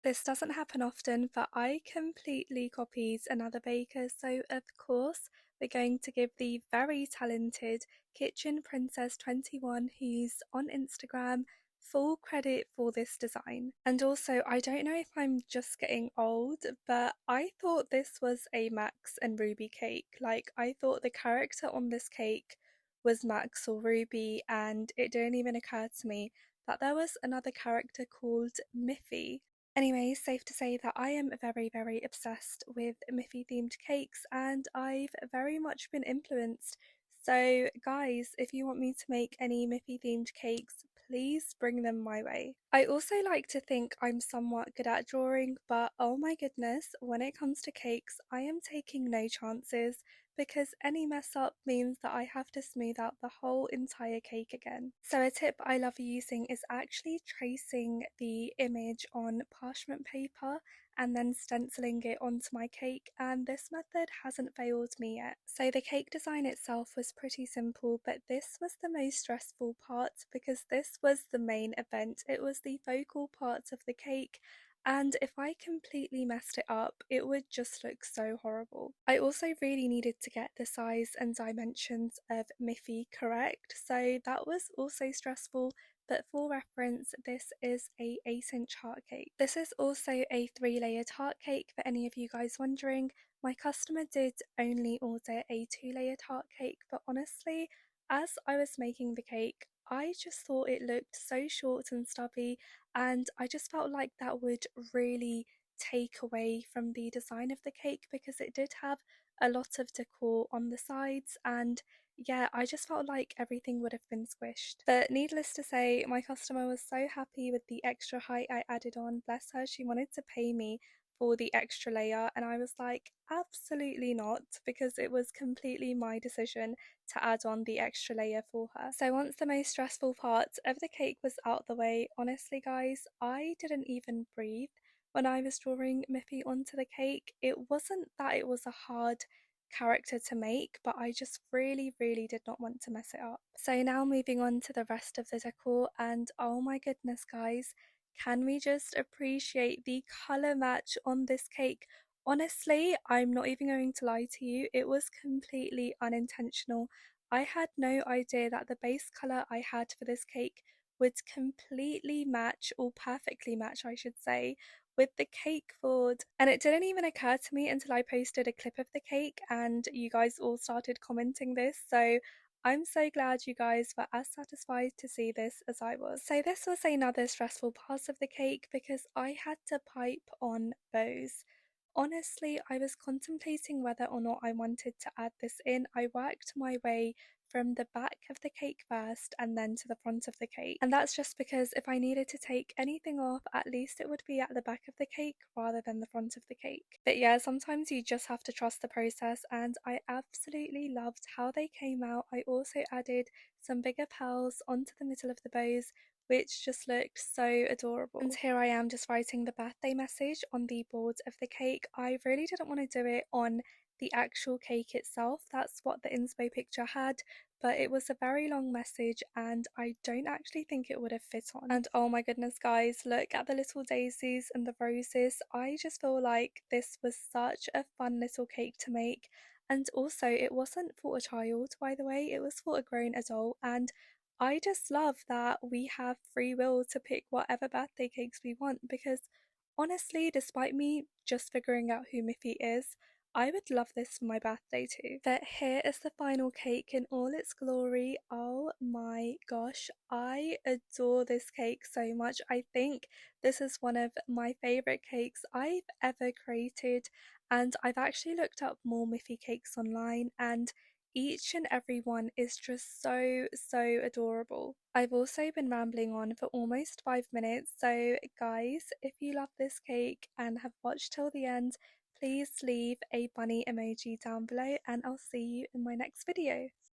This doesn't happen often, but I completely copied another baker, so of course we're going to give the very talented Kitchen Princess 21, who's on Instagram, full credit for this design. And also, I don't know if I'm just getting old, but I thought this was a Max and Ruby cake. Like, I thought the character on this cake was Max or Ruby, and it didn't even occur to me that there was another character called Miffy. Anyway, safe to say that I am very, very obsessed with Miffy themed cakes and I've very much been influenced. So, guys, if you want me to make any Miffy themed cakes, please bring them my way. I also like to think I'm somewhat good at drawing, but oh my goodness, when it comes to cakes, I am taking no chances because any mess up means that I have to smooth out the whole entire cake again. So a tip I love using is actually tracing the image on parchment paper and then stenciling it onto my cake, and this method hasn't failed me yet. So the cake design itself was pretty simple, but this was the most stressful part because this was the main event. It was the focal part of the cake, and if I completely messed it up, it would just look so horrible. I also really needed to get the size and dimensions of Miffy correct, so that was also stressful, but for reference, this is a 8-inch heart cake. This is also a 3-layered heart cake for any of you guys wondering. My customer did only order a 2-layered heart cake, but honestly, as I was making the cake, I just thought it looked so short and stubby, and I just felt like that would really take away from the design of the cake because it did have a lot of decor on the sides, and yeah, I just felt like everything would have been squished. But needless to say, my customer was so happy with the extra height I added on. Bless her, she wanted to pay me for the extra layer, and I was like, absolutely not, because it was completely my decision to add on the extra layer for her. So once the most stressful part of the cake was out the way, honestly guys, I didn't even breathe when I was drawing Miffy onto the cake. It wasn't that it was a hard character to make, but I just really, really did not want to mess it up. So now moving on to the rest of the decor, and oh my goodness guys, can we just appreciate the colour match on this cake? Honestly, I'm not even going to lie to you, it was completely unintentional. I had no idea that the base colour I had for this cake would completely match, or perfectly match I should say, with the cake board. And it didn't even occur to me until I posted a clip of the cake and you guys all started commenting this. So I'm so glad you guys were as satisfied to see this as I was. So this was another stressful part of the cake because I had to pipe on bows. Honestly, I was contemplating whether or not I wanted to add this in. I worked my way from the back of the cake first and then to the front of the cake. And that's just because if I needed to take anything off, at least it would be at the back of the cake rather than the front of the cake. But yeah, sometimes you just have to trust the process, and I absolutely loved how they came out. I also added some bigger pearls onto the middle of the bows, which just looked so adorable. And here I am just writing the birthday message on the board of the cake. I really didn't want to do it on the actual cake itself. That's what the inspo picture had, but it was a very long message and I don't actually think it would have fit on. And oh my goodness guys, look at the little daisies and the roses. I just feel like this was such a fun little cake to make. And also, it wasn't for a child, by the way, it was for a grown adult, and I just love that we have free will to pick whatever birthday cakes we want because honestly, despite me just figuring out who Miffy is, I would love this for my birthday too. But here is the final cake in all its glory. Oh my gosh, I adore this cake so much. I think this is one of my favourite cakes I've ever created, and I've actually looked up more Miffy cakes online, and each and every one is just so adorable. I've also been rambling on for almost 5 minutes, so guys, if you love this cake and have watched till the end, please leave a bunny emoji down below and I'll see you in my next video.